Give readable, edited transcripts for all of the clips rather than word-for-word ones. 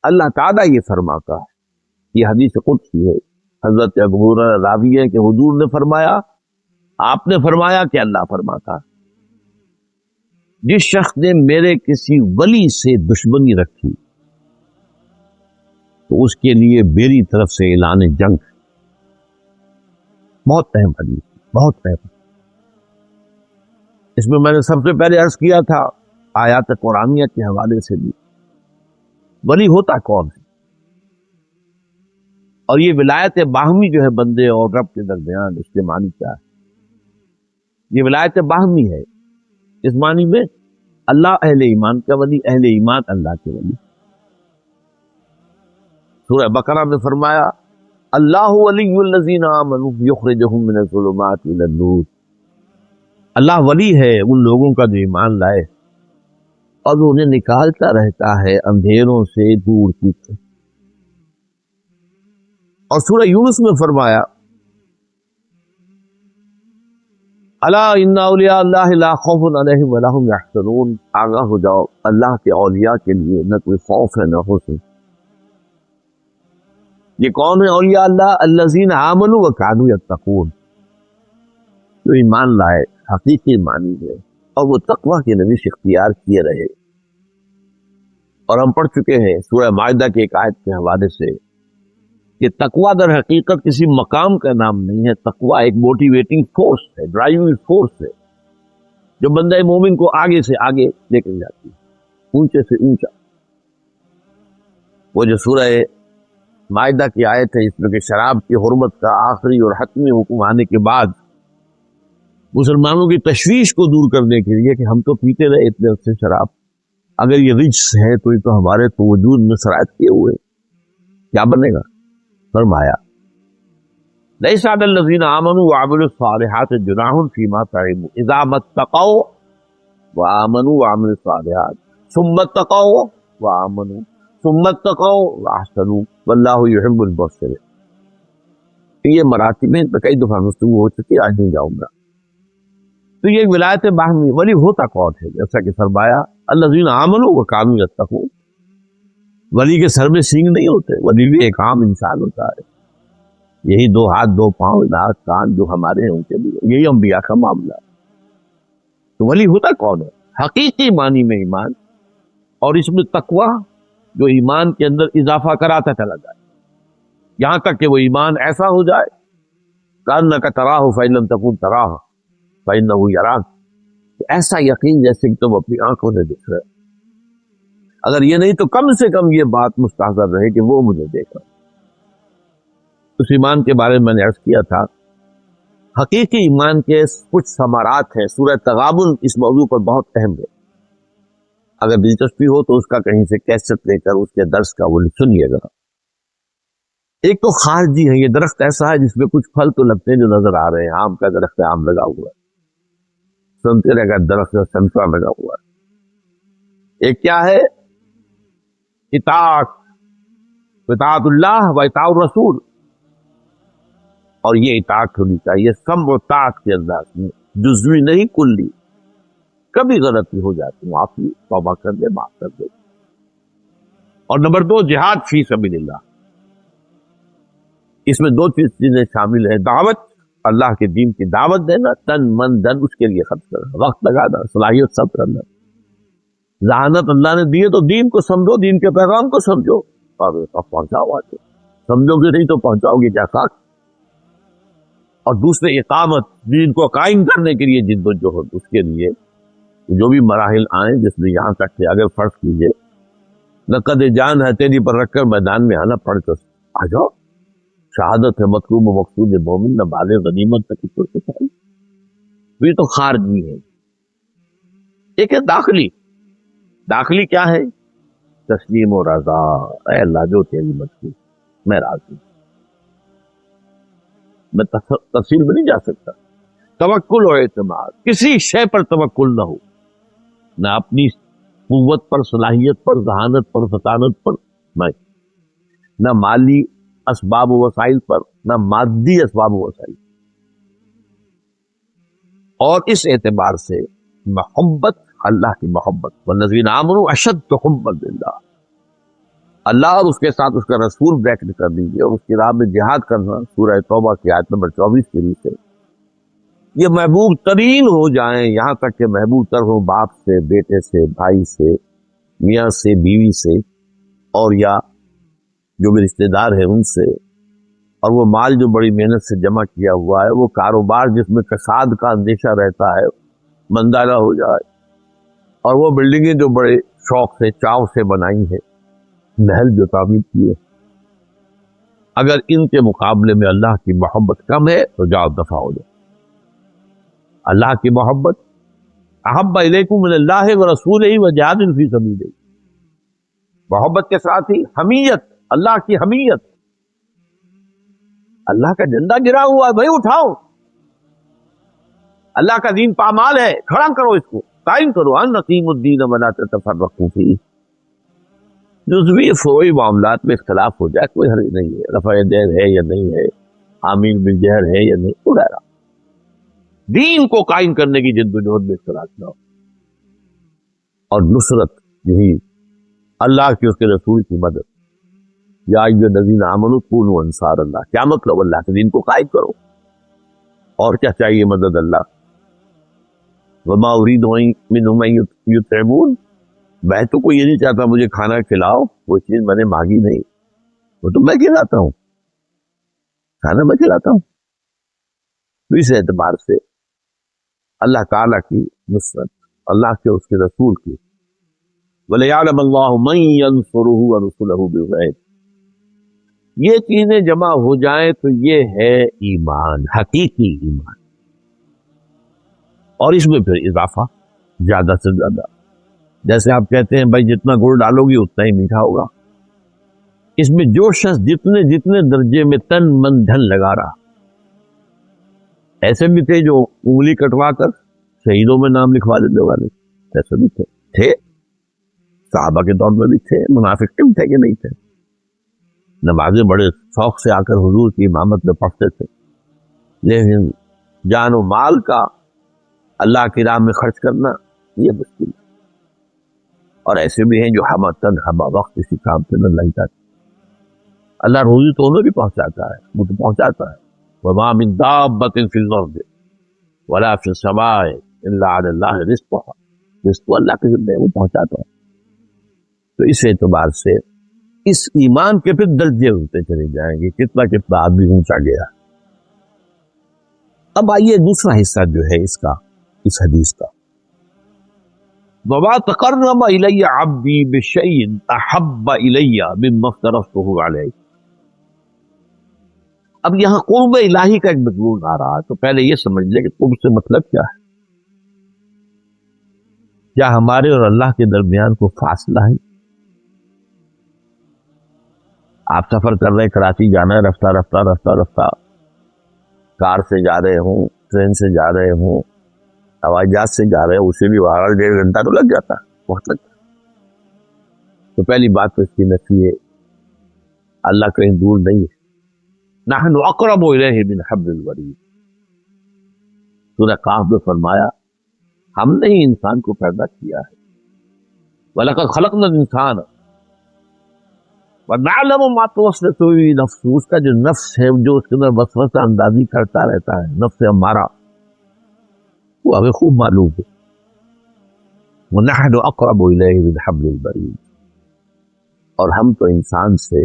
اللہ تعالیٰ یہ فرماتا ہے، یہ حدیث قدسی ہے، حضرت ابو ہریرہ راوی ہے کہ حضور نے فرمایا، آپ نے فرمایا کہ اللہ فرماتا، جس شخص نے میرے کسی ولی سے دشمنی رکھی تو اس کے لیے میری طرف سے اعلان جنگ۔ بہت اہم حدیث، بہت اہم۔ اس میں نے سب سے پہلے عرض کیا تھا آیات قرآنیہ کے حوالے سے بھی، ولی ہوتا کون ہے، اور یہ ولایت باہمی جو ہے بندے اور رب کے درمیان، اس کے معنی کیا ہے؟ یہ ولایت باہمی ہے، اس معنی میں اللہ اہل ایمان کا ولی، اہل ایمان اللہ کے ولی۔ سورہ بقرہ میں فرمایا اللہ ولی الذین آمنوا یخرجہم من الظلمات الی النور، اللہ ولی ہے ان لوگوں کا جو ایمان لائے اور وہ انہیں نکالتا رہتا ہے اندھیروں سے دور کی طرف۔ اور سورہ یونس میں فرمایا الا ان اولیاء اللہ لا خوف علیہم ولا هم یحزنون، آگاہ ہو جاؤ اللہ کے اولیاء کے لیے نہ کوئی خوف ہے نہ حزن۔ یہ کون ہے اولیاء اللہ؟ الذین آمنوا وکانوا یتقون، جو ایمان لائے، حقیقی معنی ہے، اور وہ تقوی کی روش اختیار کیے رہے۔ اور ہم پڑھ چکے ہیں سورہ مائدہ کی ایک آیت کے حوالے سے کہ تقوی در حقیقت کسی مقام کا نام نہیں ہے، تقوی ایک موٹیویٹنگ فورس ہے، ڈرائیونگ فورس ہے، جو بندہ مومن کو آگے سے آگے لے کر جاتی ہے، اونچے سے اونچا۔ وہ جو سورہ مائدہ کی آیت ہے اس میں کہ شراب کی حرمت کا آخری اور حتمی حکم آنے کے بعد مسلمانوں کی تشویش کو دور کرنے کے لیے کہ ہم تو پیتے رہے اتنے عرصے شراب، اگر یہ رجس ہے تو یہ تو ہمارے تو وجود میں سرایت کیے ہوئے، کیا بنے گا؟ فرمایا لیس علی الذین آمنوا وعملوا الصالحات جناح فیما طعموا اذا ما اتقوا وآمنوا وعملوا الصالحات ثم اتقوا وآمنوا ثم اتقوا واحسنوا واللہ یحب المحسنین۔ یہ مراتب میں کئی دفعہ گفتگو ہو چکی، آج نہیں جاؤں گا۔ تو یہ ولایت باہمی، ولی ہوتا کون ہے؟ جیسا کہ فرمایا الذین آمنوا وکانوا یتقون، ولی کے سر میں سینگ نہیں ہوتے، ولی بھی ایک عام انسان ہوتا ہے، یہی دو ہاتھ دو پاؤں ناک کان جو ہمارے ہیں ان کے بھی، یہی انبیاء کا معاملہ۔ تو ولی ہوتا کون ہے؟ حقیقی معنی میں ایمان، اور اس میں تقوی جو ایمان کے اندر اضافہ کراتا چلا جائے، یہاں تک کہ وہ ایمان ایسا ہو جائے کأنک تراہ فإن لم تکن تراہ فإنہ یراک، ایسا یقین جیسے کہ تم اپنی آنکھوں سے دیکھ رہے، اگر یہ نہیں تو کم سے کم یہ بات مستحضر رہے کہ وہ مجھے دیکھ رہا۔ اس ایمان کے بارے میں نے عرض کیا تھا، حقیقی ایمان کے کچھ ثمرات ہیں، سورہ تغابن اس موضوع پر بہت اہم ہے، اگر دلچسپی ہو تو اس کا کہیں سے کیسٹ لے کر اس کے درس کا وہ سنیے گا۔ ایک تو خارجی ہے، یہ درخت ایسا ہے جس میں کچھ پھل تو لگتے ہیں جو نظر آ رہے ہیں، آم کا درخت ہے، آم لگا ہوا ہے، سنترے کا درخت ہے، سنترا لگا ہوا ہے۔ ایک کیا ہے؟ اطاعت اللہ و اطاعت الرسول، اور یہ اطاعت ہونی چاہیے سمع و طاعت کے انداز میں، جزوی نہیں کلی، کبھی غلطی ہو جاتی معافی، توبہ کر دے، معاف کر دے۔ اور نمبر دو جہاد فی سبیل اللہ، اس میں دو چیزیں شامل ہیں، دعوت، اللہ کے دین کی دعوت دینا، تن من دن اس کے لیے خرچ کرنا، وقت لگانا، صلاحیت سب کرنا، ذہانت اللہ نے دیے تو دین کو سمجھو، دین کے پیغام کو سمجھو اور پہنچاؤ آگے، سمجھو گے نہیں تو پہنچاؤ گے کیا خاک۔ اور دوسرے اقامت، دین کو قائم کرنے کے لیے جد و جہد، اس کے لیے جو بھی مراحل آئیں، جس نے یہاں تک کہ اگر فرض کیجئے نقد جان ہتھیلی پر رکھ کر میدان میں آنا، پڑھ کر آ جاؤ، شہادت ہے مطلوب و مقصود مومن، نہ بالغ غنیمت تک یہ تو خارجی ہے۔ ایک ہے داخلی، داخلی کیا ہے؟ تسلیم و رضا، اے اللہ جو تیری مرضی، میں راضی، میں تفصیل میں نہیں جا سکتا۔ توکل و اعتماد، کسی شے پر توکل نہ ہو، نہ اپنی قوت پر، صلاحیت پر، ذہانت پر، فطانت پر، نہ مالی اسباب و وسائل پر، نہ مادی اسباب و وسائل، اور اس اعتبار سے محبت، اللہ کی محبت، والذین آمنوا اشد حبا للہ، اللہ اور اس کے ساتھ اس کا رسول بریکٹ کر دیجیے، اور اس کی راہ میں جہاد کرنا سورہ توبہ کی آیت نمبر 24 کے لیے یہ محبوب ترین ہو جائیں، یہاں تک کہ محبوب تر ہو باپ سے، بیٹے سے، بھائی سے، میاں سے، بیوی سے، اور یا جو بھی رشتے دار ہیں ان سے، اور وہ مال جو بڑی محنت سے جمع کیا ہوا ہے، وہ کاروبار جس میں کساد کا اندیشہ رہتا ہے مندہ نہ ہو جائے، اور وہ بلڈنگیں جو بڑے شوق سے چاو سے بنائی ہیں، محل جو تعمیر کیے، اگر ان کے مقابلے میں اللہ کی محبت کم ہے تو جاؤ دفع ہو جائے۔ اللہ کی محبت احب الیکم من اللہ ورسولہ وجہاد فی سبیلہ، محبت کے ساتھ ہی حمیت، اللہ کی حمیت، اللہ کا جھنڈا گرا ہوا ہے بھائی اٹھاؤ، اللہ کا دین پامال ہے، کھڑا کرو، اس کو قائم کرو، ان نقیم الدین ولا تتفرقوا فیہ۔ جزوی فروعی معاملات میں اختلاف ہو جائے کوئی حرج نہیں ہے، رفع دین ہے یا نہیں ہے، آمین بالجہر ہے یا نہیں وغیرہ، دین کو قائم کرنے کی جد و جہد میں اختلاف نہ ہو، اور نصرت یہی اللہ کی اس کے رسول کی مدد، یا ایھا الذین آمنوا کونوا انصار اللہ، کیا مطلب؟ اللہ کے دین کو قائم کرو، اور کیا چاہیے؟ مدد اللہ۔ وما اريد منهم ان يطعمون، میں تو کوئی یہ نہیں چاہتا مجھے کھانا کھلاؤ، وہ چیز میں نے مانگی نہیں، وہ تو میں کھلاتا ہوں، کھانا میں کھلاتا ہوں۔ تو اس اعتبار سے اللہ تعالیٰ کی نصرت، اللہ کے اس کے رسول کی، وَلِيَعْلَمَ اللَّهُ مَن يَنصُرُهُ وَرُسُلَهُ بِالْغَيْبِ، یہ چیزیں جمع ہو جائیں تو یہ ہے ایمان، حقیقی ایمان، اور اس میں پھر اضافہ زیادہ سے زیادہ، جیسے آپ کہتے ہیں بھائی جتنا گڑ ڈالو گی اتنا ہی میٹھا ہوگا، اس میں جو شخص جتنے جتنے درجے میں تن من دھن لگا رہا، ایسے بھی تھے جو انگلی کٹوا کر شہیدوں میں نام لکھوا دینے والے، ایسے بھی تھے صحابہ کے دور میں بھی تھے، منافق تھے کہ نہیں تھے، نمازیں بڑے شوق سے آ کر حضور کی امامت میں پڑھتے تھے، لیکن جان و مال کا اللہ کی راہ میں خرچ کرنا یہ مشکل ہے، اور ایسے بھی ہیں جو ہمہ تن ہمہ وقت کسی کام سے نہ لگ جاتے، اللہ روزی تو انہیں بھی پہنچاتا ہے، وہ تو پہنچاتا ہے، وَمَا مِن دَابَّةٍ فِي الْأَرْضِ وَلَا فِي السَّمَاءِ إِلَّا عَلَى اللَّهِ رِزْقُهَا، رزق کو اللہ کے ذمہ ہے، وہ پہنچاتا ہے۔ تو اس اعتبار سے اس ایمان کے پھر درجے ہوتے چلے جائیں گے، کتنا کتنا آدمی اونچا گیا۔ اب آئیے دوسرا حصہ جو ہے اس کا، اس حدیث کا، وَمَا تَقَرَّبَ إِلَيَّ عَبْدِي بِشَيْءٍ أَحَبَّ إِلَيَّ مِمَّا افْتَرَضْتُهُ عَلَيْهِ۔ اب یہاں قرب الہی کا ایک مضمون آ رہا ہے، تو پہلے یہ سمجھ لیں کہ قرب سے مطلب کیا ہے، کیا ہمارے اور اللہ کے درمیان کو فاصلہ ہے؟ آپ سفر کر رہے ہیں، کراچی جانا ہے، رفتہ رفتہ رفتہ رفتہ کار سے جا رہے ہوں، ٹرین سے جا رہے ہوں، ہوائی جہاز سے جا رہے ہیں، اسے بھی 1.5 گھنٹہ تو لگ جاتا ہے، وقت لگتا ہے۔ تو پہلی بات تو اس کی نفی ہے، اللہ کہیں دور نہیں ہے، نحن اقرب الیہ من حبل الورید، سورہ قاف میں فرمایا ہم نے ہی انسان کو پیدا کیا ہے، وَلَقَدْ خَلَقْنَا الْإِنسَانَ وَنَعْلَمُ مَا تُوَسْوِسُ بِهِ نَفْسُهُ، اس کا جو نفس ہے، جو اس کے اندر وسوسہ اندازی کرتا رہتا ہے، نفس امارہ، وہ ہمیں خوب معلوم ہے، وَنَحْنُ أَقْرَبُ إِلَيْهِ مِنْ حَبْلِ الْوَرِيدِ، اور ہم تو انسان سے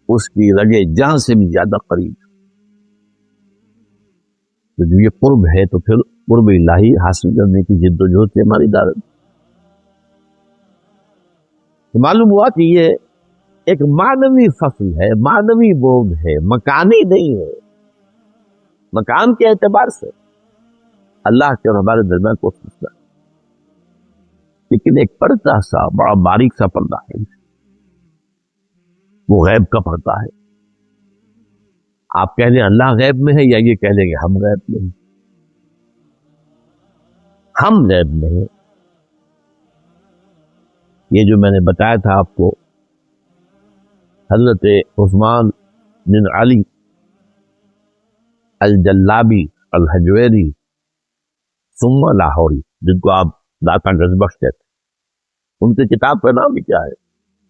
اس کی رگے جہاں سے بھی زیادہ قریب، تو جو یہ قرب ہے تو پھر قرب الہی حاصل کرنے کی جد و جہد سے ہماری دعوت، تو معلوم ہوا کہ یہ ایک معنوی فصل ہے، معنوی بوگ ہے، مکانی نہیں ہے۔ مکان کے اعتبار سے اللہ کے اور ہمارے درمیان کو سلسلہ ہے، لیکن ایک پردہ سا، بڑا باریک سا پردہ ہے، وہ غیب کا پردہ ہے۔ آپ کہہ لیں اللہ غیب میں ہے، یا یہ کہہ لیں کہ ہم غیب میں ہیں؟ ہم غیب میں ہیں، یہ جو میں نے بتایا تھا آپ کو، حضرت عثمان بن علی الجلابی الحجویری ثم لاہوری، جن کو آپ داتا گزبخش کہتے ہیں، ان کی کتاب کا نام بھی کیا ہے؟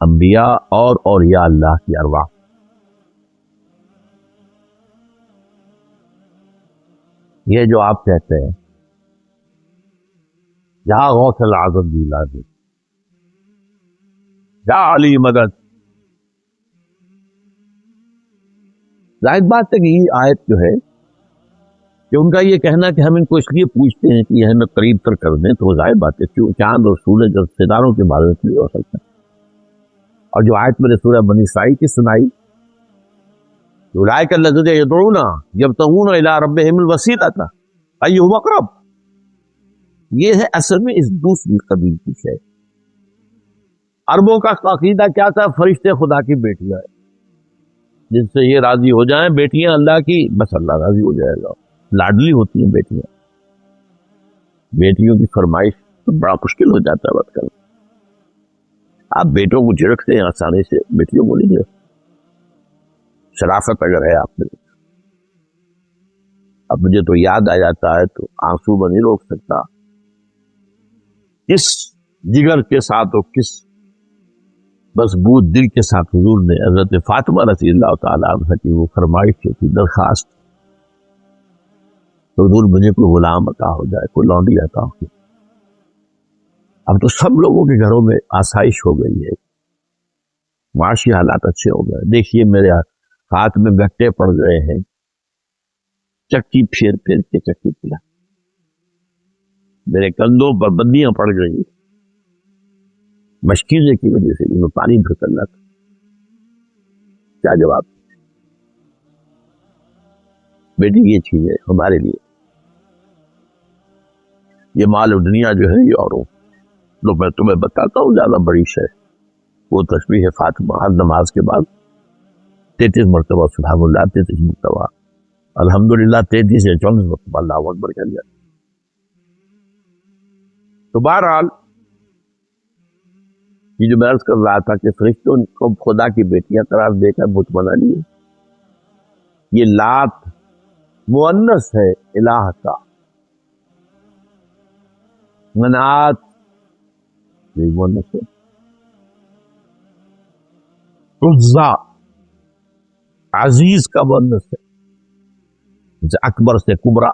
انبیاء اور اولیاء اللہ کی ارواح. یہ جو آپ کہتے ہیں یا غوث العظم دی لازم یا علی مدد، ظاہر بات ہے کہ یہ آیت جو ہے کہ ان کا یہ کہنا کہ ہم ان کو اس لیے پوچھتے ہیں کہ یہ ہمیں قریب تر کر دیں، تو ظاہر بات ہے کیوں چاند اور سورج اور ستاروں کی عبادت نہیں ہو سکتا. اور جو آیت میں نے سورہ بنی اسرائیل کی سنائی، اولئک الذین یدعون یبتغون الی ربہم الوسیلۃ ایہم اقرب، یہ ہے اصل میں اس دوسری قبیل کی شے. عربوں کا عقیدہ کیا تھا؟ فرشتے خدا کی بیٹیاں ہیں، جن سے یہ راضی ہو جائیں بیٹیاں اللہ کی، بس اللہ راضی ہو جائے گا. لاڈلی ہوتی ہیں بیٹیاں، بیٹیوں کی فرمائش تو بڑا مشکل ہو جاتا ہے بات کرنا. آپ بیٹوں کو جھڑکتے ہیں آسانی سے، بیٹیوں کو نہیں جھڑکتے. شرافت اگر ہے آپ میں. اب مجھے تو یاد آ جاتا ہے تو آنسو میں نہیں روک سکتا، کس جگر کے ساتھ اور کس مضبوط دل کے ساتھ حضور نے حضرت فاطمہ رضی اللہ تعالیٰ عنہ کی وہ فرمائش کی درخواست، حضور مجھے کوئی غلام عطا ہو جائے، کوئی لونڈی عطا ہو جائے. اب تو سب لوگوں کے گھروں میں آسائش ہو گئی ہے، معاشی حالات اچھے ہو گئے. دیکھیے میرے ہاتھ میں گٹے پڑ گئے ہیں، چکی پھیر پھیر کے چکی پلا، میرے کندھوں پر بندیاں پڑ گئی مشکیزے کی وجہ سے، میں پانی بھر کرنا تھا. کیا جواب؟ بیٹی یہ چیز ہے ہمارے لیے، یہ مال و دنیا جو ہے یہ اوروں تو میں تمہیں بتاتا ہوں زیادہ بڑی شے. وہ تسبیح فاطمہ ہر نماز کے بعد 33 مرتبہ سبحان اللہ، 33 مرتبہ الحمدللہ، 33 یا 34 مرتبہ اللہ اکبر کر لیا. تو بہرحال یہ جو میں عرض کر رہا تھا کہ فرشتوں کو خدا کی بیٹیاں قرار دے کر بت بنا لیے. یہ لات مؤنث ہے الہ کا، منات یہ مؤنث ہے، عزا عزیز کا مؤنث ہے، جیسے اکبر سے کبرا،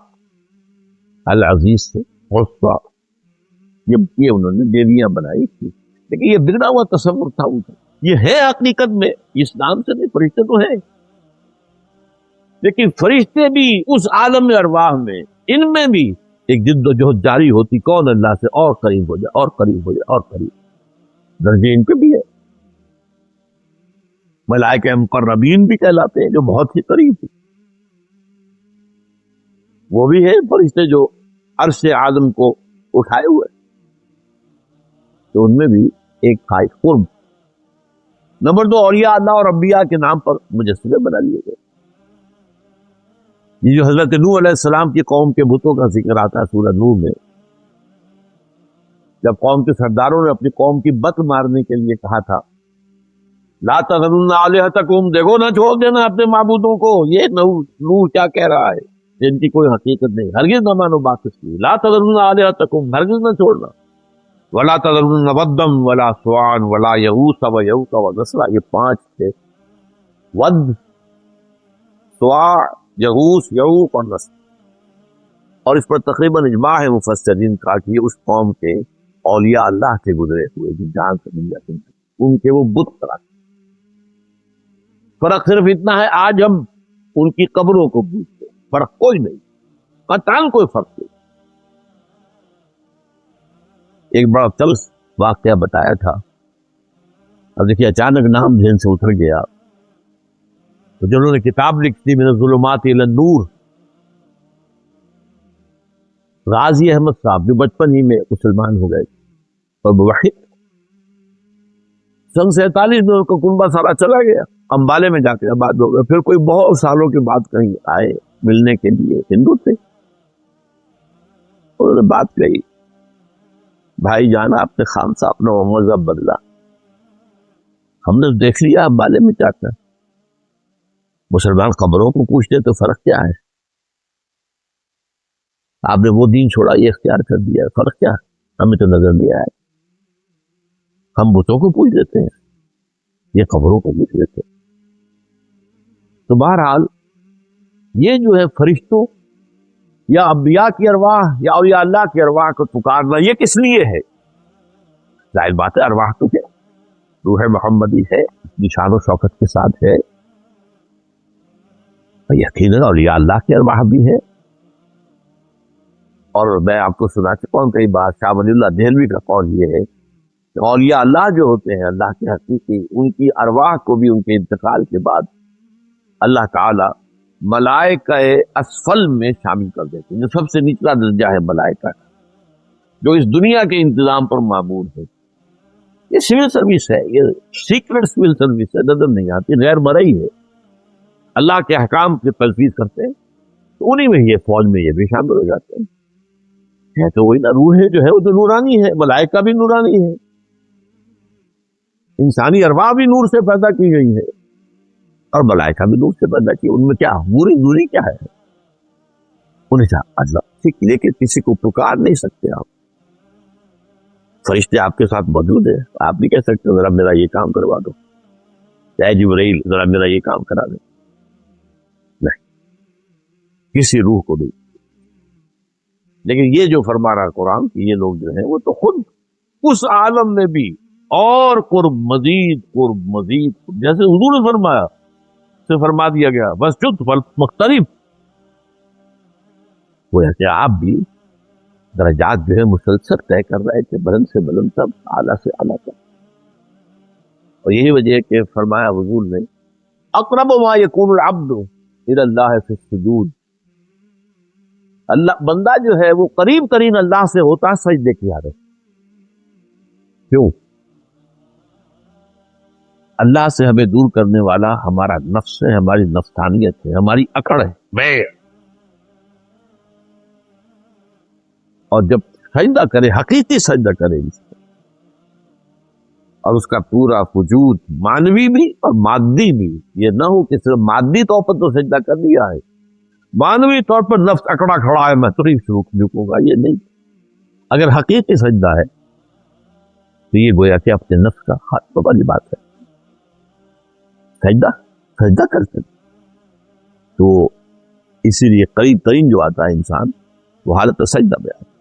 العزیز سے عزا، یہ انہوں نے دیویاں بنائی تھی. لیکن یہ بگڑا ہوا تصور تھا ان کا. یہ ہے حقیقت میں اسلام سے نہیں، فرشتے تو ہیں، لیکن فرشتے بھی اس عالم ارواح میں، ان میں بھی ایک جد و جہد جاری ہوتی، کون اللہ سے اور قریب ہو جائے اور قریب ہو جائے اور قریب. درجے ان پہ بھی ہے. ملائکہ مقربین بھی کہلاتے ہیں جو بہت ہی قریب ہیں، وہ بھی ہے فرشتے جو عرش اعظم کو اٹھائے ہوئے، تو ان میں بھی ایک خاص قرب. نمبر 2، اولیاء اللہ اور انبیاء کے نام پر مجسمے بنا لیے گئے. یہ جو حضرت نوح علیہ السلام کی قوم کے بتوں کا ذکر آتا ہے سورہ نوح میں، جب قوم کے سرداروں نے اپنی قوم کی بت مارنے کے لیے کہا تھا لا تذرن آلہتکم، دیکھو نہ چھوڑ دینا اپنے معبودوں کو. یہ نوح کیا کہہ رہا ہے؟ جن کی کوئی حقیقت نہیں، ہرگز نہ مانو بات اس کی. لا تذرن آلہتکم، ہرگز نہ چھوڑنا. ولا تذرن ودم ولا سواعا ولا یغوث ویعوق ونسرا، یہ 5 تھے، ود، سواع، یغوث، یعوق اور نسر. اور اس پر تقریباً اجماع ہے مفسرین کا کہ یہ اس قوم کے اولیاء اللہ کے گزرے ہوئے جو جان سے مل جاتے ہیں، ان کے وہ بت قرار. فرق صرف اتنا ہے آج ہم ان کی قبروں کو پوجتے ہیں، فرق کوئی نہیں، قطعاً کوئی فرق نہیں. ایک بڑا تلخ واقعہ بتایا تھا، اب دیکھیے اچانک نام ذہن سے اتر گیا. تو جنہوں نے کتاب لکھی تھی من الظلمات الی النور، غازی احمد صاحب جو بچپن ہی میں مسلمان ہو گئے اور موحد، سن 47 میں ان کا کنبہ سارا چلا گیا، امبالے میں جا کے آباد ہو گئے. پھر کوئی بہت سالوں کے بعد کہیں آئے ملنے کے لیے، ہندو تھے، انہوں نے بات کہی، بھائی جانا آپ نے خان صاحب نے مذہب بدلا، ہم نے دیکھ لیا امبالے میں جا کر مسلمان قبروں کو پوچھتے تو فرق کیا ہے؟ آپ نے وہ دین چھوڑا، یہ اختیار کر دیا، فرق کیا ہے؟ ہمیں تو نظر نہیں آیا، ہم بتوں کو پوچھ لیتے ہیں. یہ قبروں کو مشرک ہے. تو بہرحال یہ جو ہے فرشتوں یا انبیاء کی ارواح یا اولیاء اللہ کی ارواح کو پکارنا یہ کس لیے ہے؟ ظاہر بات ہے ارواح تو کیا روح محمدی ہے، نشان و شوکت کے ساتھ ہے، یقیناً اولیاء اللہ کی ارواح بھی ہے. اور میں آپ کو سنا چکا ہوں کئی بار، شاہ ولی اللہ دہلوی کا قول یہ ہے کہ اولیاء اللہ جو ہوتے ہیں اللہ کے حقیقی، ان کی ارواح کو بھی ان کے انتقال کے بعد اللہ تعالی ملائکہ اسفل میں شامل کر دیتے ہیں، جو سب سے نچلا درجہ ہے ملائکہ کا، جو اس دنیا کے انتظام پر معمور ہے. یہ سول سروس ہے، یہ سیکرٹ سول سروس ہے، نظر نہیں آتی، غیر مرئی ہے. اللہ کے احکام کی تنفیذ کرتے ہیں تو انہی میں یہ فوج میں یہ بھی شامل ہو جاتے ہیں. تو وہی نا روح جو ہے وہ تو نورانی ہے، ملائکہ بھی نورانی ہے، انسانی ارواح بھی نور سے پیدا کی گئی ہے اور ملائکہ بھی نور سے پیدا کی. ان میں کیا دوری کیا ہے؟ انہیں اللہ لیکن کسی کو پکار نہیں سکتے آپ. فرشتے آپ کے ساتھ موجود ہیں، آپ نہیں کہہ سکتے ذرا میرا یہ کام کروا دو، اے جبرائیل ذرا میرا یہ کام کرا دے. نہیں، کسی روح کو نہیں. لیکن یہ جو فرما رہا قرآن کہ یہ لوگ جو ہیں وہ تو خود اس عالم میں بھی اور قرب مزید جیسے حضور نے فرمایا سے فرما دیا گیا بس چت مختلف وہ ہے کہ آپ بھی درجات جو ہے مسلسل طے کر رہے تھے، بلند سے بلند تب اعلیٰ سے اعلیٰ تک. اور یہی وجہ ہے کہ فرمایا حضور نے اقرب ما یکون العبد الی اللہ فی السجود، اللہ بندہ جو ہے وہ قریب ترین اللہ سے ہوتا ہے سجدے کی حالت. کیوں؟ اللہ سے ہمیں دور کرنے والا ہمارا نفس ہے، ہماری نفسانیت ہے، ہماری اکڑ ہے میں. اور جب سجدہ کرے، حقیقی سجدہ کرے اور اس کا پورا وجود مانوی بھی اور مادی بھی، یہ نہ ہو کہ صرف مادی طور پر تو سجدہ کر دیا ہے، مانوی طور پر نفس اکڑا کھڑا ہے میں تو نہیں جھکوں گا، یہ نہیں. اگر حقیقی سجدہ ہے تو یہ گویا کہ اپنے نفس کا خاتمہ والی بات ہے. سجدہ کرتے تو اسی لیے قریب ترین جو آتا ہے انسان وہ حالت سجدہ میں آتا ہے.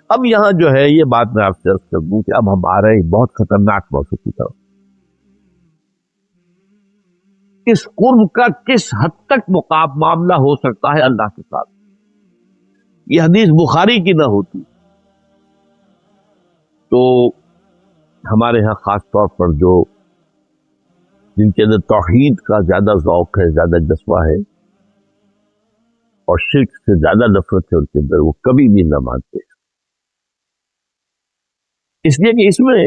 اب یہاں جو ہے یہ بات میں آپ سے عرض کر دوں کہ اب ہم آ رہے ہیں بہت خطرناک موضوع کی طرف. اس قرب کا کس حد تک معاملہ ہو سکتا ہے اللہ کے ساتھ؟ یہ حدیث بخاری کی نہ ہوتی تو ہمارے ہاں خاص طور پر جو جن کے اندر توحید کا زیادہ ذوق ہے، زیادہ جذبہ ہے اور شرک سے زیادہ نفرت ہے ان کے اندر، وہ کبھی بھی نہ مانتے. اس لیے کہ اس میں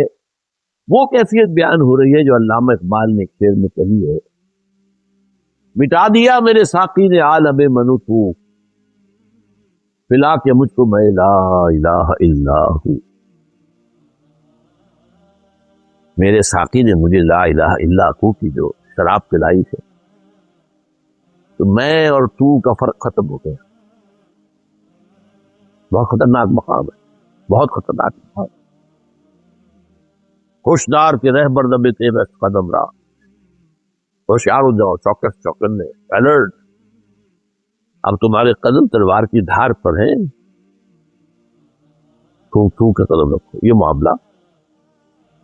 وہ کیفیت بیان ہو رہی ہے جو علامہ اقبال نے ایک شعر میں کہی ہے، مٹا دیا میرے ساقی نے عالم منو تو، پلا کے مجھ کو میں لا الہ الا ہوں. میرے ساقی نے مجھے لا الہ الا ہوں کی جو شراب پلائی ہے تو میں اور تو کا فرق ختم ہو گیا. بہت خطرناک مقام ہے، بہت خطرناک مقام. ہوشدار کے رہبر دبے تیرے قدم راہ، ہوشیار ہو جاؤ، چوکن الرٹ، اب تمہارے قدم تلوار کی دھار پر ہیں، تھوک کا قدم رکھو. یہ معاملہ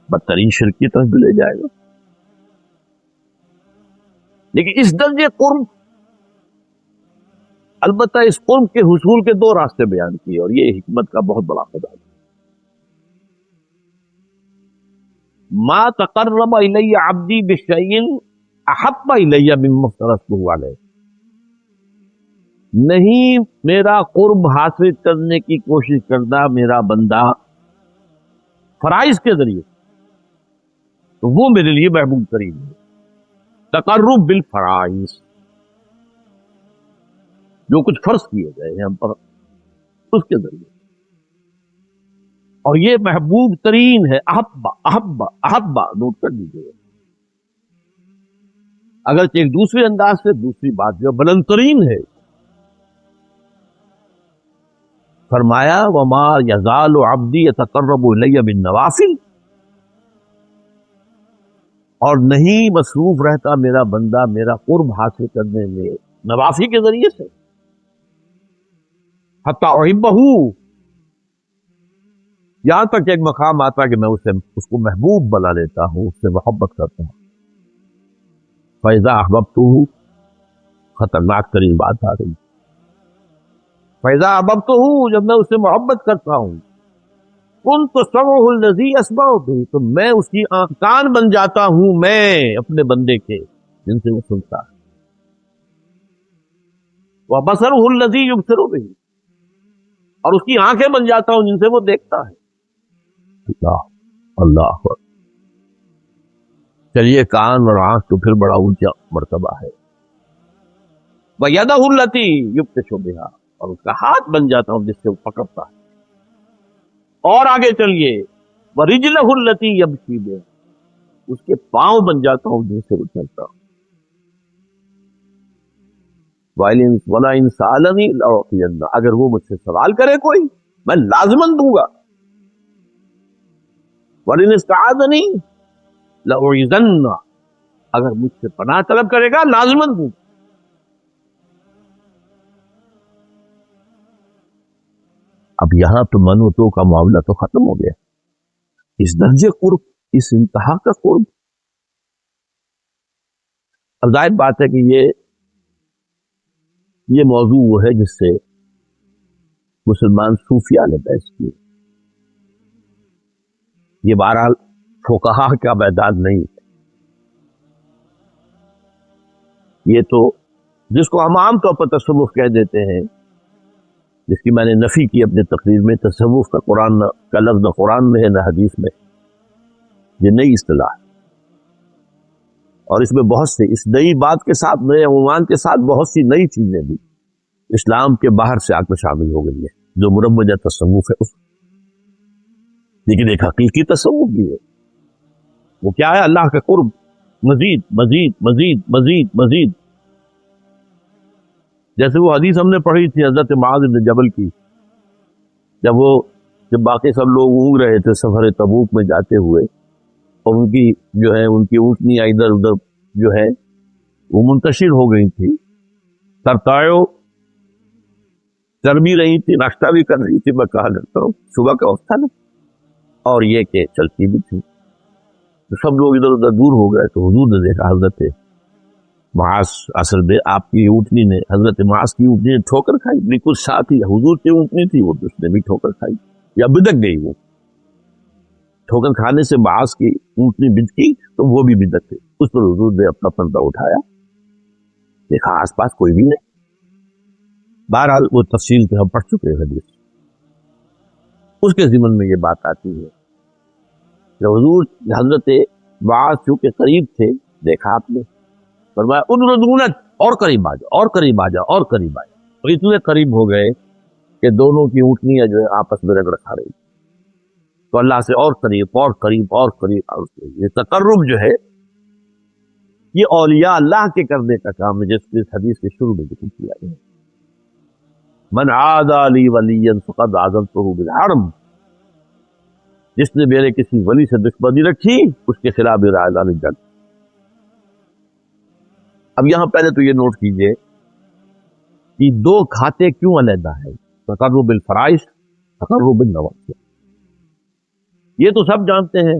بدترین شرک کی طرف بھی لے جائے گا. لیکن اس درجے قرب، البتہ اس قرب کے حصول کے دو راستے بیان کیے اور یہ حکمت کا بہت بڑا خزانہ. ما تقرب الی عبدی بشیء احب الی مما افترضته علیہ، نہیں میرا قرب حاصل کرنے کی کوشش کرتا میرا بندہ فرائض کے ذریعے تو وہ میرے لیے محبوب ترین ہے. تقرب بالفرائض، جو کچھ فرض کیے گئے ہیں ہم پر اس کے ذریعے، اور یہ محبوب ترین ہے. احبا نوٹ کر دیجیے. اگرچہ ایک دوسرے انداز سے دوسری بات جو بلند ترین ہے، فرمایا وما یزال عبدی یتقرب الی بالنوافل، اور نہیں مصروف رہتا میرا بندہ میرا قرب حاصل کرنے میں نوافل کے ذریعے سے، حتی احبہ، یہاں تک ایک مقام آتا کہ میں اس کو محبوب بنا لیتا ہوں، اس سے محبت کرتا ہوں۔ فَإِذَا أَحْبَبْتُهُ، خطرناک ترین بات آ رہی، فَإِذَا أَحْبَبْتُهُ، جب میں اس سے محبت کرتا ہوں، كُنتُ سَمْعُهُ الَّذِي يَسْمَعُ بِهِ، تو میں اس کی کان بن جاتا ہوں میں اپنے بندے کے جن سے وہ سنتا ہے، وَبَصَرُهُ الَّذِي يُبْصِرُ بِهِ، اور اس کی آنکھیں بن جاتا ہوں جن سے وہ دیکھتا ہے۔ اللہ اللہ اکبر۔ چلیے کان اور آنکھ تو پھر بڑا اونچا مرتبہ ہے۔ وَيَدَهُ الَّتِي يُبْطِشُ بِهَا، اور اس کا ہاتھ بن جاتا ہوں جس سے وہ پکڑتا ہے۔ اور آگے چلیے، وَرِجْلَهُ الَّتِي يَمْشِي بِهَا، اس کے پاؤں بن جاتا ہوں جن سے وہ چلتا ہوں۔ وَلَئِن سَأَلَنِي لَأُعْطِيَنَّهُ، اگر وہ مجھ سے سوال کرے کوئی میں لازماً دوں گا۔ وَلَئِنِ اسْتَعَاذَنِي لَأُعِيذَنَّهُ، اگر مجھ سے پناہ طلب کرے گا لازماً دوں گا۔ اب یہاں تو من و تو کا معاملہ تو ختم ہو گیا، اس درجے قرب، اس انتہا کا قرب۔ اب ظاہر بات ہے کہ یہ موضوع وہ ہے جس سے مسلمان صوفیاء نے بحث کی، یہ بہرحال فقہا کا میدان نہیں ہے، یہ تو جس کو ہم عام طور پر تصوف کہہ دیتے ہیں، جس کی میں نے نفی کی اپنے تقریر میں، تصوف کا قرآن کا لفظ نہ قرآن میں ہے نہ حدیث میں، یہ نئی اصطلاح ہے، اور اس میں بہت سے اس نئی بات کے ساتھ، نئے عنوان کے ساتھ بہت سی نئی چیزیں بھی اسلام کے باہر سے آ کر شامل ہو گئی ہے، جو مروجہ تصوف ہے اس، لیکن ایک حقیقی تصوف بھی ہے۔ وہ کیا ہے؟ اللہ کا قرب، مزید مزید مزید مزید مزید۔ جیسے وہ حدیث ہم نے پڑھی تھی حضرت معاذ بن جبل کی، جب باقی سب لوگ اونگ رہے تھے سفر تبوک میں جاتے ہوئے، اور ان کی اونٹنیاں ادھر ادھر جو ہے وہ منتشر ہو گئی تھی، ترتاؤ کر بھی رہی تھی، ناشتہ بھی کر رہی تھی، میں کہا کرتا ہوں صبح کا وقت تھا نا، اور یہ کہ چلتی بھی تھی، تو سب لوگ ادھر ادھر دور ہو گئے، تو حضور نے دیکھا حضرت معاذ، اصل میں آپ کی اونٹنی نے، حضرت معاذ کی اونٹنی نے ٹھوکر کھائی، بالکل ساتھ ہی حضور کی اونٹنی تھی، وہ اس نے بھی ٹھوکر کھائی یا بدک گئی، وہ ٹھوکر کھانے سے معاذ کی اونٹنی بدکی تو وہ بھی بدک گئی۔ اس پر حضور نے اپنا پردہ اٹھایا، دیکھا آس پاس کوئی بھی نہیں۔ بہرحال وہ تفصیل پہ ہم پڑھ چکے ہیں حدیث، اس کے ضمن میں یہ بات آتی ہے کہ حضور حضرت معاذ چونکہ قریب تھے، دیکھا آپ نے، فرمایا ادرونت، اور قریب آ جاؤ، اور قریب آ جاؤ، اور قریب آ جاؤ، تو اتنے قریب ہو گئے کہ دونوں کی اونٹنیاں جو ہے آپس میں رگڑ کھا رہی، تو اللہ سے اور قریب اور قریب اور قریب، اور یہ تقرب جو ہے یہ اولیاء اللہ کے کرنے کا کام ہے، جس حدیث کے شروع میں ذکر کیا گیا، من عادى لي وليا فقد عذرته بالحرب، جس نے میرے کسی ولی سے دشمنی رکھی اس کے خلاف میرا اعلان جنگ۔ اب یہاں پہلے تو یہ نوٹ کیجئے کہ دو کھاتے کیوں علیحدہ ہیں، تقرب بالفرائض، تقرب بالنوافل۔ یہ تو سب جانتے ہیں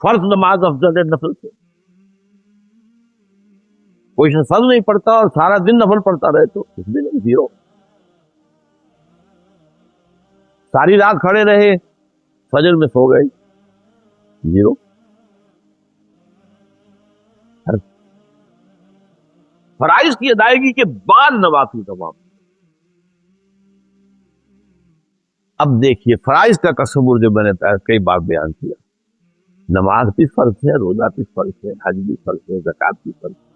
فرض نماز افضل ہے نفل سے، کوئی شخص فرض نہیں پڑھتا اور سارا دن نفل پڑھتا رہے تو کچھ بھی نہیں، زیرو۔ ساری رات کھڑے رہے فجر میں سو گئے، زیرو۔ فرائض کی ادائیگی کے بعد نوافل کا معاملہ۔ اب دیکھیے فرائض کا تصور جو میں نے کئی بار بیان کیا، نماز بھی فرض ہے، روزہ بھی فرض ہے، حج بھی فرض ہے، زکوٰۃ بھی فرض ہے،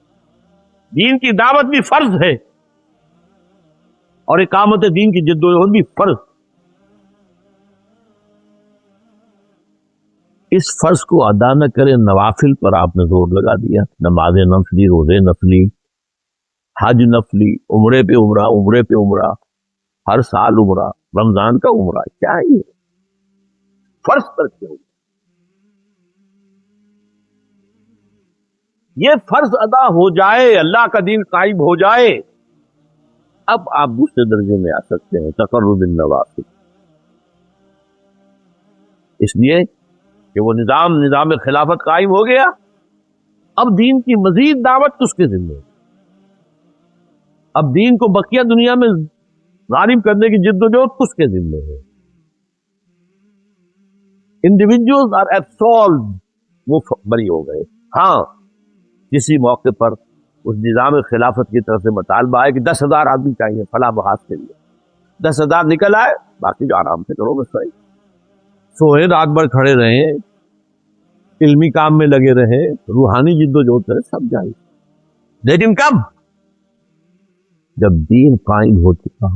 دین کی دعوت بھی فرض ہے، اور اقامت دین کی جدوجہد بھی فرض۔ اس فرض کو ادا نہ کریں، نوافل پر آپ نے زور لگا دیا، نماز نفلی، روزے نفلی، حج نفلی، عمرے پہ عمرہ، عمرے پہ عمرہ، ہر سال عمرہ، رمضان کا عمرہ، کیا ہے یہ فرض پر کیوں؟ یہ فرض ادا ہو جائے، اللہ کا دین قائم ہو جائے، اب آپ دوسرے درجے میں آ سکتے ہیں، تقرب النوافل۔ اس لیے کہ وہ نظام خلافت قائم ہو گیا، اب دین کی مزید دعوت اس کے ذمہ ہے، اب دین کو بقیہ دنیا میں غالب کرنے کی جد و جہد اس کے ذمہ ہے۔ انڈیویجولز آر ایبسولوڈ، وہ بری ہو گئے۔ ہاں کسی موقع پر اس نظام خلافت کی طرف سے مطالبہ ہے کہ 10,000 آدمی چاہیے فلاں محاذ کے لیے، 10,000 نکل آئے، باقی جو آرام سے کرو بس صحیح، سوئے رات بھر کھڑے رہیں، علمی کام میں لگے رہے، روحانی جد و جہد کرے، سب جائے، لیکن کب؟ جب دین قائم ہو چکا۔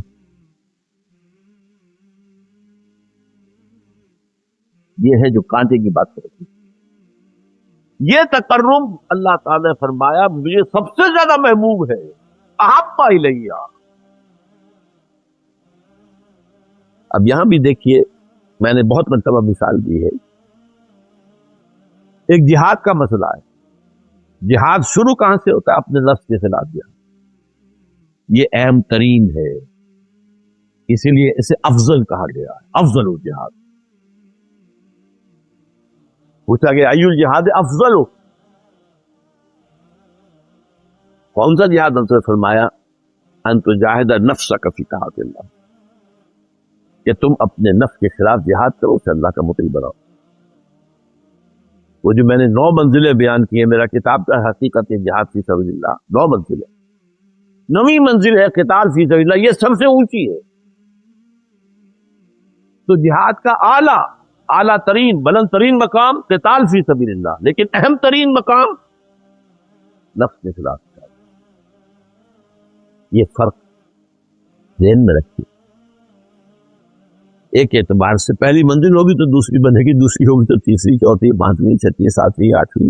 یہ ہے جو کانٹے کی بات کرتی ہے۔ یہ تقرب اللہ تعالی نے فرمایا مجھے سب سے زیادہ محبوب ہے، احب الیہ۔ اب یہاں بھی دیکھیے، میں نے بہت مرتبہ مثال دی ہے، ایک جہاد کا مسئلہ ہے، جہاد شروع کہاں سے ہوتا ہے؟ اپنے نفس کے خلاف جہاد، یہ اہم ترین ہے، اسی لیے اسے افضل کہا گیا ہے، افضل الجہاد۔ پوچھا گیا ای الجہاد افضل ہو، کون سا جہاد؟ ہم سے فرمایا ان تجاہد نفسک فی طاعت اللہ، کہ تم اپنے نفس کے خلاف جہاد کرو، اسے اللہ کا مطیع بناؤ۔ وہ جو میں نے 9 منزلیں بیان کی ہیں، میرا کتاب کا حقیقت جہاد فی سبیل اللہ 9 منزلیں، 9ویں منزل ہے قتال فی سبیل اللہ، یہ سب سے اونچی ہے۔ تو جہاد کا اعلیٰ ترین بلند ترین مقام قتال فی سبیل اللہ، لیکن اہم ترین مقام نفس کے خلاف جہاد۔ یہ فرق ذہن میں رکھیے، ایک اعتبار سے پہلی منزل ہوگی تو دوسری بنے گی، دوسری ہوگی تو تیسری، چوتھی، پانچویں، چھٹی، ساتویں، آٹھویں،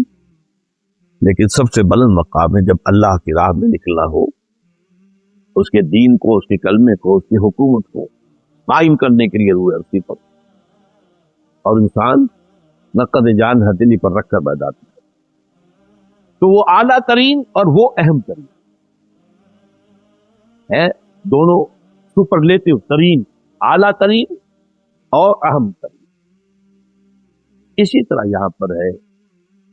لیکن سب سے بلند مقام ہے جب اللہ کی راہ میں نکلنا ہو، اس کے دین کو، اس کے کلمے کو، اس کی حکومت کو قائم کرنے کے لیے روح ارضی پر، اور انسان نقد جان ہتھیلی پر رکھ کر میدان میں، تو وہ اعلیٰ ترین اور وہ اہم ترین ہے، دونوں سپرلیٹو ترین، اعلیٰ ترین اور اہم ترین۔ اسی طرح یہاں پر ہے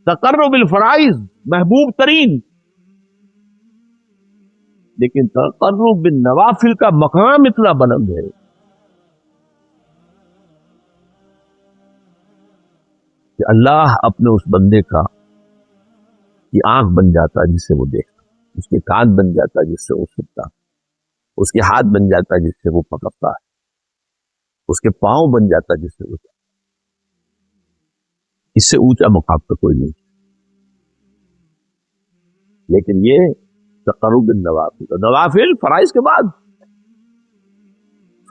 تقرب الفرائض محبوب ترین، لیکن تقرب بالنوافل کا مقام اتنا بلند ہے کہ اللہ اپنے اس بندے کا کی آنکھ بن جاتا ہے جس سے وہ دیکھتا، اس کے کان بن جاتا ہے جس سے وہ سنتا، اس کے ہاتھ بن جاتا ہے جس سے وہ پکڑتا ہے، اس کے پاؤں بن جاتا ہے جس سے وہ، اس سے اونچا مقام تو کوئی نہیں۔ لیکن یہ تقرب النوافل، نوافل فرائض کے بعد،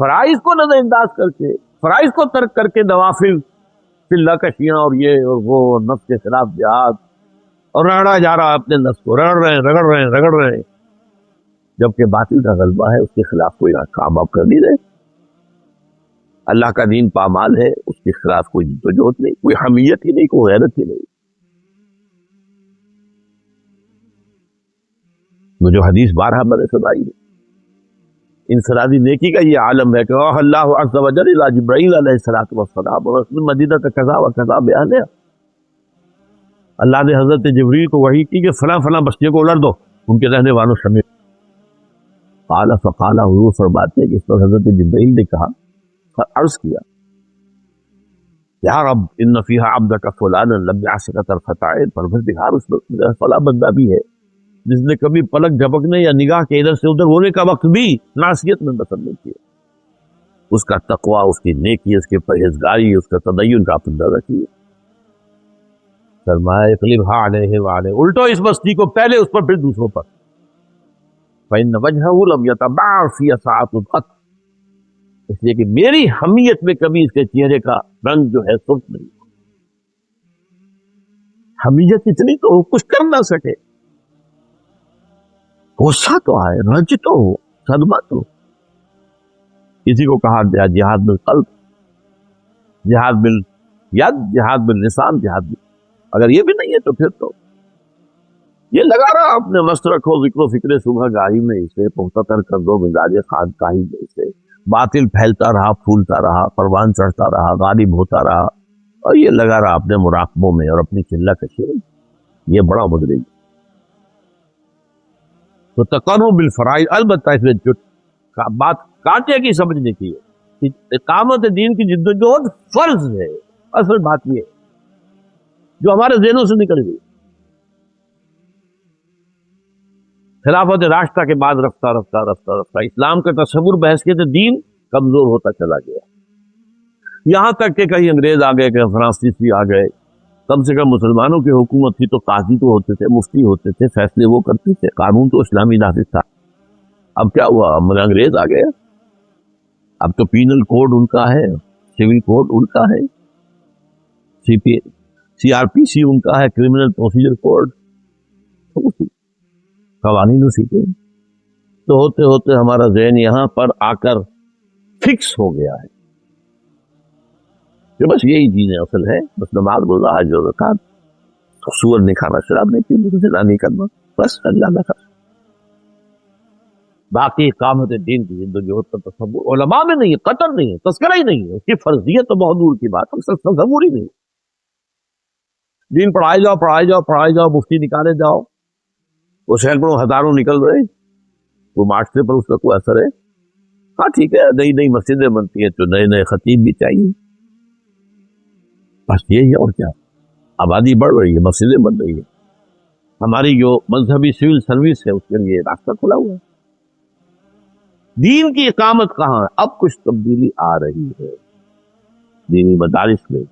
فرائض کو نظر انداز کر کے، فرائض کو ترک کر کے نوافل چلا کشیاں اور یہ اور وہ، نفس کے خلاف جہاد، اور رگڑا جا رہا اپنے نفس کو، رگڑ رہے ہیں، جبکہ باطل کا غلبہ ہے، اس کے خلاف کوئی کام آپ کر نہیں رہے۔ اللہ کا دین پامال ہے، اس کے خلاف کوئی جدوجہد نہیں، کوئی حمیت ہی نہیں، کوئی غیرت ہی نہیں۔ وہ جو حدیث بارہا میں نے سنائی ہے، انفرادی نیکی کا یہ عالم ہے کہ اللہ عز و جل الی جبرائیل علیہ الصلوۃ والسلام ورسول مدینہ کذا و کذا بیان ہے، اللہ نے حضرت جبریل کو وحی کی کہ فلاں فلاں بستیوں کو الٹ دو، ان کے رہنے والوں شامل۔ قال فقال، حضور فرماتے ہیں کہ اس پر حضرت جبرائیل نے کہا، عرض کیا یا رب ان فیہا عبدک فلانا لم یعصک طرفۃ عین، پروردگار اس میں فلاں بندہ بھی ہے جس نے کبھی پلک جھپکنے یا نگاہ کے ادھر سے ادھر ہونے کا وقت بھی معصیت میں بسر نہیں کیا، اس کا تقوی، اس کی نیکی، اس کی پرہیزگاری، اس کا تدین کا اندازہ کیا۔ فرمایا اقلبھا علیہ وعلیہ، الٹو اس بستی کو، پہلے اس پر پھر دوسروں پر، فإن وجہہ لم یتبعر فی ساعۃ قط، اس لیے کہ میری حمیت میں کبھی اس کے چہرے کا رنگ جو ہے سرخ نہیں، حمیت اتنی تو کچھ کر نہ سکے، غصہ تو آئے، رنج تو ہو، صدمہ تو ہو۔ کسی کو کہا گیا جہاد بالقلب، جہاد بالید، جہاد باللسان، جہاد اگر یہ بھی نہیں ہے تو پھر تو یہ لگا رہا اپنے مست رکھو ذکر و فکر صبح گاہی میں اسے پختہ تر کر دو مزاج خانقاہی میں اسے، باطل پھیلتا رہا پھولتا رہا پروان چڑھتا رہا غالب ہوتا رہا، اور یہ لگا رہا اپنے مراقبوں میں اور اپنی چلہ کشی میں، یہ بڑا مدرج۔ تو تقرب بالفرائض، البتہ اس میں جو بات کانٹے کی سمجھنے کی ہے، اقامت دین کی جدوجہد فرض ہے، اصل بات یہ ہے جو ہمارے ذہنوں سے نکل گئی۔ خلافت راشدہ کے بعد رفتہ رفتہ رفتہ رفتہ اسلام کا تصور بحثیت دین کمزور ہوتا چلا گیا، یہاں تک کہ کہیں انگریز آ گئے، کہیں فرانسیسی آ گئے، کم سے کم مسلمانوں کی حکومت تھی تو قاضی تو ہوتے تھے، مفتی ہوتے تھے، فیصلے وہ کرتے تھے، قانون تو اسلامی نافذ تھا۔ اب کیا ہوا؟ اب انگریز آ گئے، اب تو پینل کوڈ ان کا ہے، سول کوڈ ان کا ہے، سی آر پی سی ان کا ہے، کرمنل پروسیجر کوڈ، قوانین اسی کے۔ تو ہوتے ہوتے ہمارا ذہن یہاں پر آ کر فکس ہو گیا ہے کہ بس یہی چیزیں اصل ہے، بس نماز روزہ حج و زکات، سور نہیں کھانا، شراب نہیں پینی، زنا نہیں کرنا، بس اللہ کا۔ باقی اقامت دین کی جدوجہد کا تصور علماء میں نہیں ہے، قطر نہیں ہے، تذکرہ ہی نہیں ہے، اس کی فرضیت تو بہت دور کی بات ہے، تصور ہی نہیں۔ دین پڑھائے جاؤ پڑھائے جاؤ پڑھائے جاؤ، مفتی نکالے جاؤ، وہ سینکڑوں ہزاروں نکل رہے، وہ معاشرے پر اس کا کوئی اثر ہے؟ ہاں ٹھیک ہے، نئی نئی مسجدیں بنتی ہیں تو نئے نئے خطیب بھی چاہیے، بس یہی ہے، اور کیا؟ آبادی بڑھ رہی ہے، مسجدیں بن رہی ہے، ہماری جو مذہبی سول سروس ہے اس کے لیے راستہ کھلا ہوا ہے۔ دین کی اقامت کہاں ہے؟ اب کچھ تبدیلی آ رہی ہے دینی مدارس میں،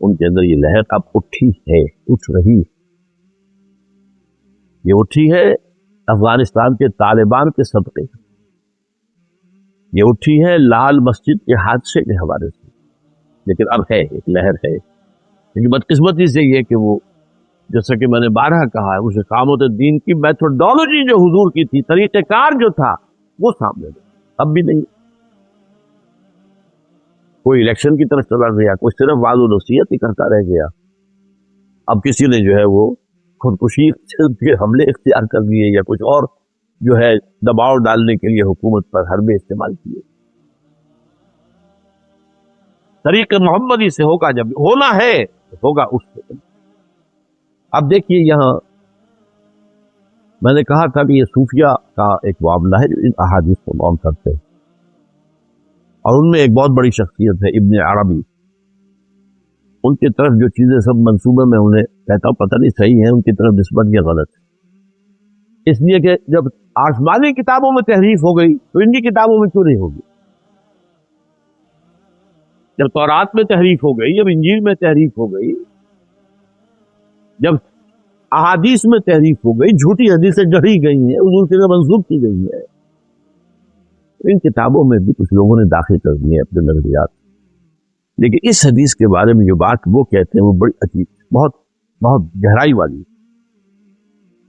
ان کے اندر یہ لہر اب اٹھی ہے، اٹھ رہی ہے۔ یہ اٹھی ہے افغانستان کے طالبان کے صدقے، یہ اٹھی ہے لال مسجد کے حادثے کے حوالے سے، لیکن اب ہے ایک لہر ہے، لیکن بدقسمتی سے یہ کہ وہ جیسا کہ میں نے بارہا کہا ہے، اس اقامت دین کی میتھوڈولوجی جو حضور کی تھی، طریقہ کار جو تھا، وہ سامنے نہیں، اب بھی نہیں۔ کوئی الیکشن کی طرف چلا گیا، کوئی صرف وعظ و نصیحت ہی کرتا رہ گیا، اب کسی نے جو ہے وہ خودکشی کے حملے اختیار کر دیے یا کچھ اور جو ہے دباؤ ڈالنے کے لیے حکومت پر حربے استعمال کیے۔ طریق محمدی سے ہوگا، جب ہونا ہے ہوگا اس سے۔ اب دیکھیے یہاں میں نے کہا تھا کہ یہ صوفیہ کا ایک معاملہ ہے جو ان احادیث کو معام کرتے ہیں، اور ان میں ایک بہت بڑی شخصیت ہے ابن عربی، ان کی طرف جو چیزیں سب منصوبے میں انہیں کہتا ہوں پتہ نہیں صحیح ہے، ان کی طرف نسبت یہ غلط ہے، اس لیے کہ جب آسمانی کتابوں میں تحریف ہو گئی تو ان کی کتابوں میں کیوں نہیں ہوگی؟ جب تورات میں تحریف ہو گئی، جب انجیل میں تحریف ہو گئی، جب احادیث میں تحریف ہو گئی، جھوٹی حدیثیں گڑھی گئی ہیں، حضور کی منسوخ کی گئی ہے، ان کتابوں میں بھی کچھ لوگوں نے داخل کر دیے اپنے نظریات، لیکن اس حدیث کے بارے میں جو بات وہ کہتے ہیں وہ بڑی عجیب، بہت بہت گہرائی والی۔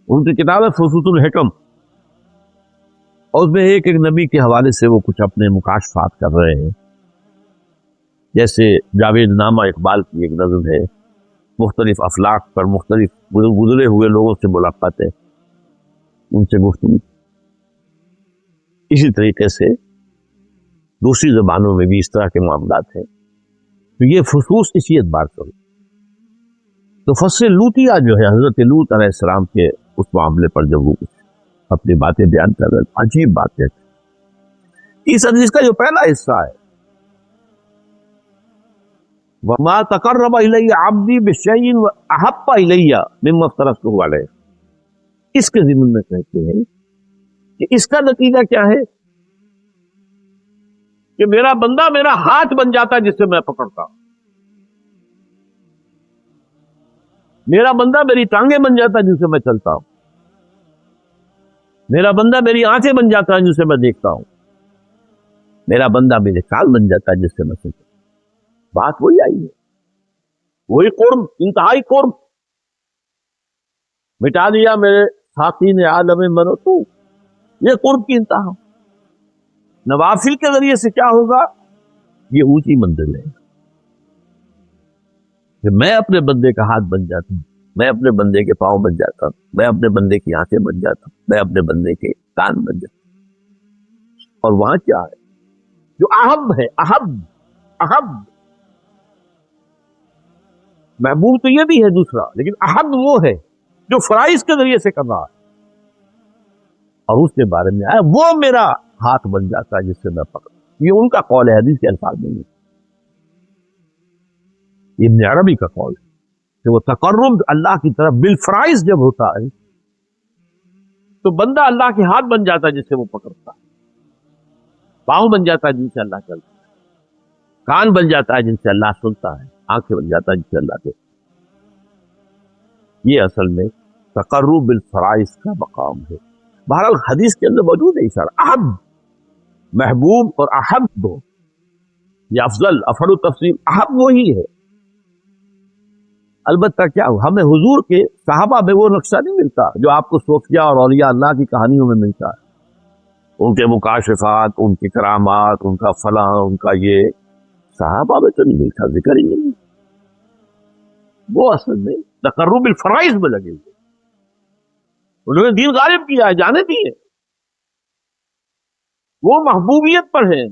ان کی کتاب ہے فصوص الحکم، اور اس میں ایک ایک نبی کے حوالے سے وہ کچھ اپنے مکاشفات کر رہے ہیں، جیسے جاوید نامہ اقبال کی ایک نظم ہے، مختلف افلاق پر مختلف گزرے ہوئے لوگوں سے ملاقاتیں، ان سے گفتگو۔ اسی طریقے سے دوسری زبانوں میں بھی اس طرح کے معاملات ہیں، تو یہ خصوص اسی اعتبار سے۔ تو فصل لوتیا جو ہے حضرت لوط علیہ السلام کے اس معاملے پر جب وہ اپنی باتیں بیان کر رہے ہیں، عجیب بات ہے۔ اس حدیث کا جو پہلا حصہ ہے وَمَا تَقَرَّبَ إِلَيَّ عَبْدِي بِشَيْءٍ وَأَحَبَّ إِلَيَّ مِمَّا افْتَرَضْتُهُ عَلَيْهِ، اس کے ضمن میں کہتے ہیں کہ اس کا نتیجہ کیا ہے کہ میرا بندہ میرا ہاتھ بن جاتا ہے جس سے میں پکڑتا ہوں، میرا بندہ میری ٹانگیں بن جاتا ہے جن سے میں چلتا ہوں، میرا بندہ میری آنکھیں بن جاتا ہے جن سے میں دیکھتا ہوں، میرا بندہ میرے کان بن جاتا ہے جس سے میں سنتا ہوں۔ بات وہی آئی ہے، وہی قرب، انتہائی قرب مٹا دیا میرے ساتھی نے عالم منو تو، یہ قرب کی انتہا۔ نوافل کے ذریعے سے کیا ہوگا؟ یہ اونچی منزل ہے کہ میں اپنے بندے کا ہاتھ بن جاتا ہوں، میں اپنے بندے کے پاؤں بن جاتا ہوں، میں اپنے بندے کی آنکھیں بن جاتا ہوں، میں اپنے بندے کے کان بن جاتا ہوں۔ اور وہاں کیا ہے جو اہم ہے، اہم محبوب تو یہ بھی ہے دوسرا، لیکن اہم وہ ہے جو فرائض کے ذریعے سے کر رہا ہے، اور اس کے بارے میں آیا وہ میرا ہاتھ بن جاتا ہے جس سے میں پکڑ۔ یہ ان کا قول ہے، حدیث کے الفاظ نہیں ہے، ابن عربی کا قول ہے کہ وہ تقرب اللہ کی طرف بالفرائض جب ہوتا ہے تو بندہ اللہ کے ہاتھ بن جاتا ہے جس سے وہ پکڑتا ہے، پاؤں بن جاتا ہے جن سے اللہ چلتا ہے، کان بن جاتا ہے جن سے اللہ سنتا ہے، آنکھیں بن جاتا ہے جن سے اللہ دیکھتا ہے۔ یہ اصل میں تقرب بالفرائض کا مقام ہے۔ بہرحال حدیث کے اندر موجود ہے اشارہ احب، محبوب اور احب، یہ افضل افضل تفصیل احب وہی ہے۔ البتہ کیا ہو، ہمیں حضور کے صحابہ میں وہ نقشہ نہیں ملتا جو آپ کو صوفیہ اور اولیاء اللہ کی کہانیوں میں ملتا ہے، ان کے مکاشفات، ان کی کرامات، ان کا فلاں، ان کا یہ صحابہ میں تو نہیں ملتا، ذکر ہی نہیں۔ وہ اصل میں تقرب الفرائض میں لگے ہوئے، انہوں نے دین غالب کیا ہے، جانے دیے، وہ محبوبیت پر ہیں۔